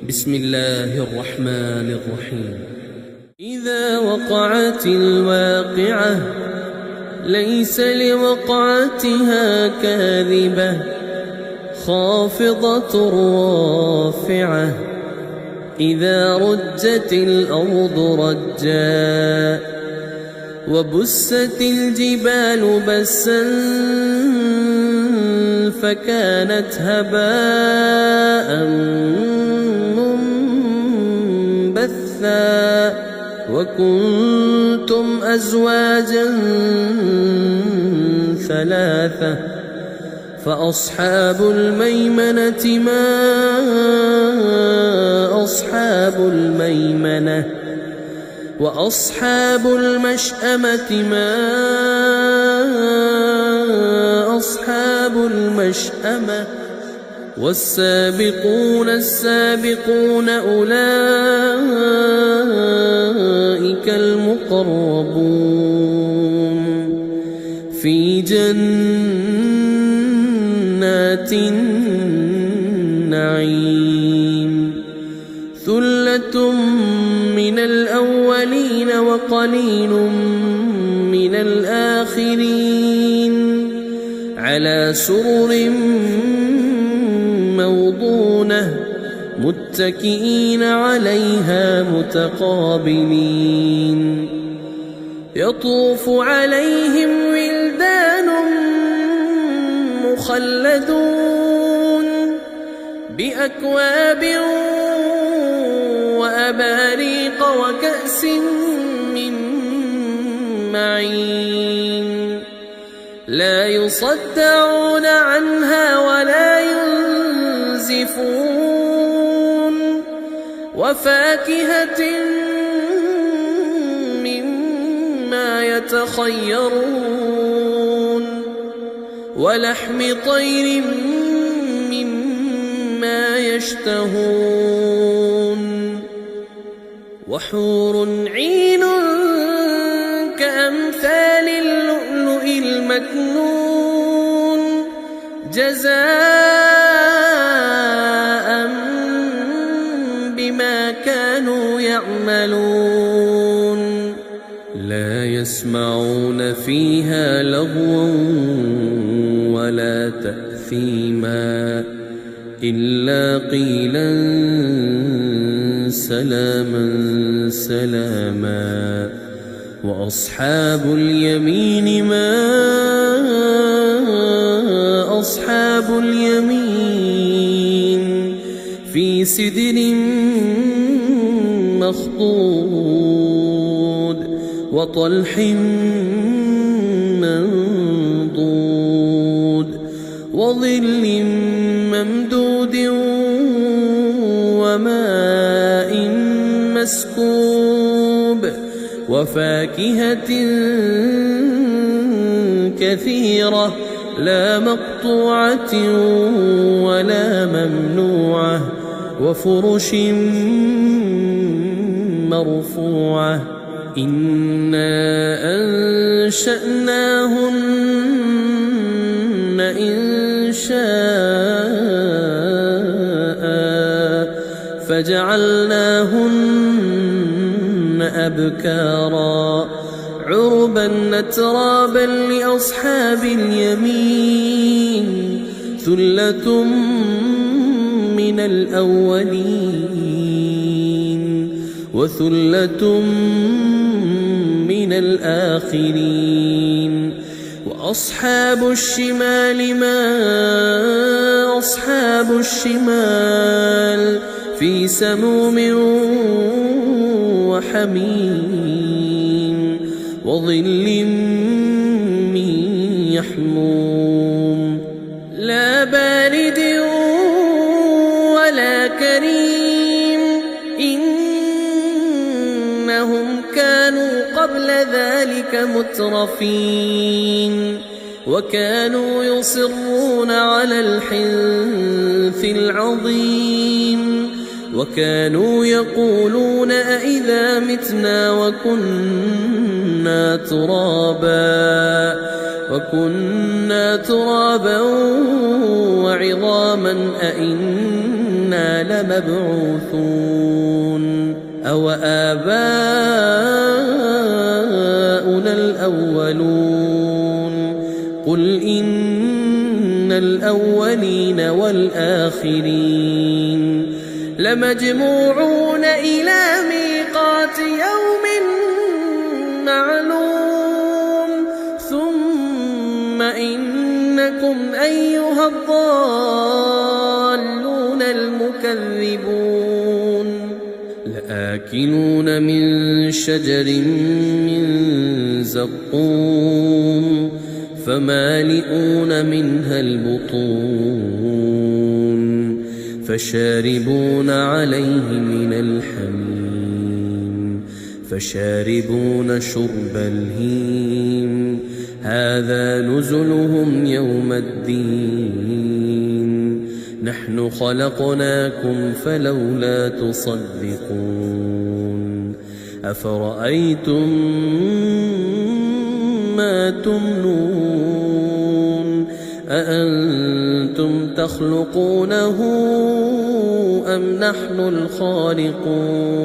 بسم الله الرحمن الرحيم. إذا وقعت الواقعة ليس لوقعتها كاذبة خافضة رافعة إذا رجت الأرض رجا وبست الجبال بسا فكانت هباء منبثا وكنتم أزواجا ثلاثة فأصحاب الميمنة ما أصحاب الميمنة وأصحاب المشأمة ما أصحاب المشأمة والسابقون السابقون أولئك المقربون في جنات النعيم ثلة من الأولين وقليل من الآخرين على سرر موضونة متكئين عليها متقابلين يطوف عليهم ولدان مخلدون بأكواب وأباريق وكأس من معين لا يصدعون عنها ولا ينزفون وفاكهة مما يتخيرون ولحم طير مما يشتهون وحور عين كأمثال اللؤلؤ المكنون جزاء بما كانوا يعملون لا يسمعون فيها لغوا ولا تأثيما إلا قيلا سلاما سلاما وأصحاب اليمين ما أصحاب اليمين في سدر مخضود وطلح منضود وظل ممدود وماء مسكوب وفاكهة كثيرة لا مقطوعة ولا ممنوعة وفرش مرفوعة إنا أنشأناهن إنشاء فجعلناهن أبكارا عربا أترابا لأصحاب اليمين ثلة من الأولين وثلة من الآخرين وأصحاب الشمال ما أصحاب الشمال في سموم وحميم وظل من يحموم لا بارد ولا كريم إنهم كانوا قبل ذلك مترفين وكانوا يصرون على الحنث العظيم وكانوا يقولون أئذا متنا وكنا ترابا وعظاما أئنا أئنا لمبعوثون أو آباؤنا الأولون قل إن الأولين والآخرين لمجموعون إلى ميقات يوم معلوم ثم إنكم أيها الضالون المكذبون لآكلون من شجر من زقوم فمالئون منها البطون فشاربون عليه من الحميم فشاربون شرب الهيم هذا نزلهم يوم الدين نحن خلقناكم فلولا تصدقون أفرأيتم ما تمنون أأنتم تخلقونه أم نحن الخالقون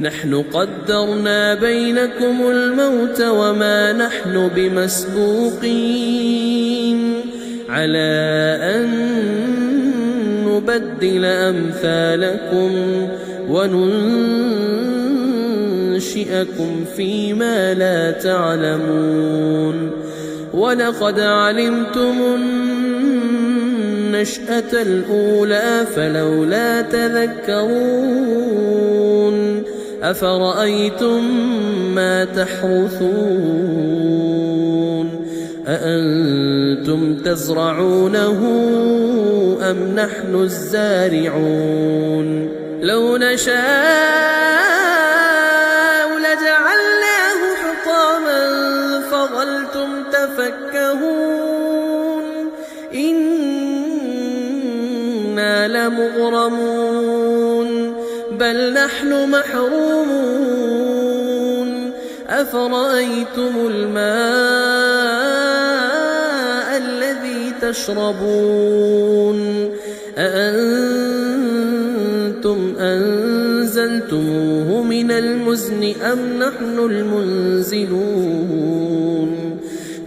نحن قدرنا بينكم الموت وما نحن بمسبوقين على أن نبدل أمثالكم وننشئكم فيما لا تعلمون ولقد علمتم النشأة الأولى فلولا تذكرون أفرأيتم ما تحرثون أأنتم تزرعونه أم نحن الزارعون لو نشاء لجعلناه حطاما فظلتم تفكهون إنا لمغرمون بل نحن محرومون أفرأيتم الماء الذي تشربون أأنتم أنزلتموه من المزن أم نحن المنزلون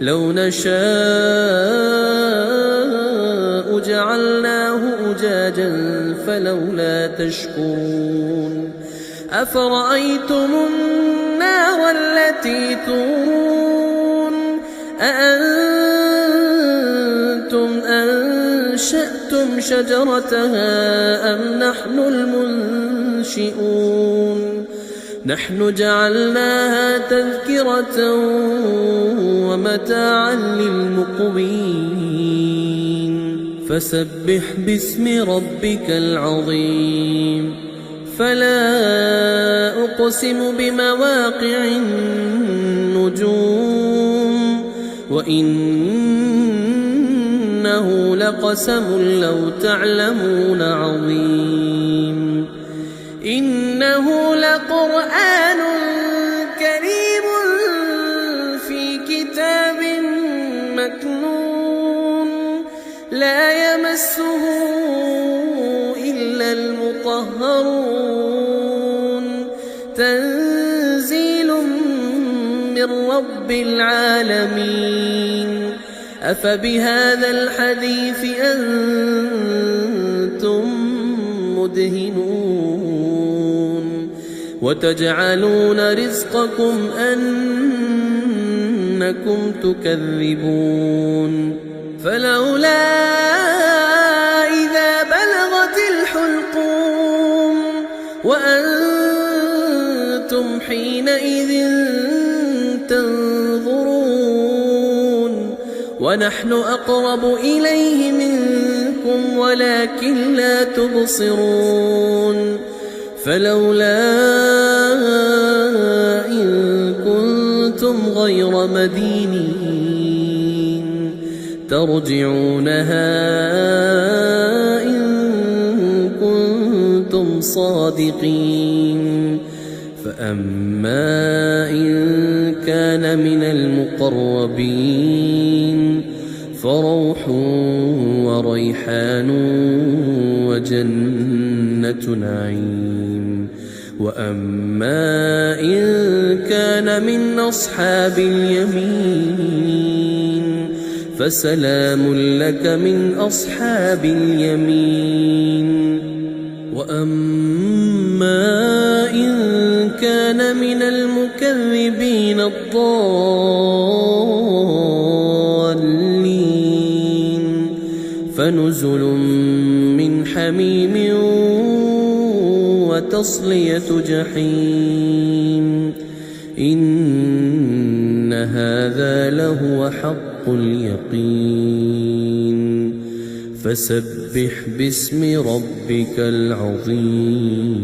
لو نشاء جعلناه أجاجا فلولا تشكرون أفرأيتم النار التي تورون أأنتم أنشأتم شجرتها أم نحن المنشئون نحن جعلناها تذكرة ومتاعا للمقوين فسبح باسم ربك العظيم فلا أقسم بمواقع النجوم وإنه لقسم لو تعلمون عظيم إنه لقرآن كريم في كتاب مكنون لا يمسه إلا المطهرون تنزيل من رب العالمين أفبهذا الحديث أنتم مدهنون وتجعلون رزقكم أنكم تكذبون فلولا إذا بلغت الحلقوم وأنتم حينئذ تنظرون ونحن أقرب إليه منكم ولكن لا تبصرون فلولا إن كنتم غير مدينين ترجعونها إن كنتم صادقين فأما إن كان من المقربين فروح وريحان وجنة نعيم. وأما إن كان من أصحاب اليمين فسلام لك من أصحاب اليمين. وأما إن كان من المكذبين الضالين فنزل من حميم وتصلية جحيم. إن هذا لهو حق اليقين. فسبح باسم ربك العظيم.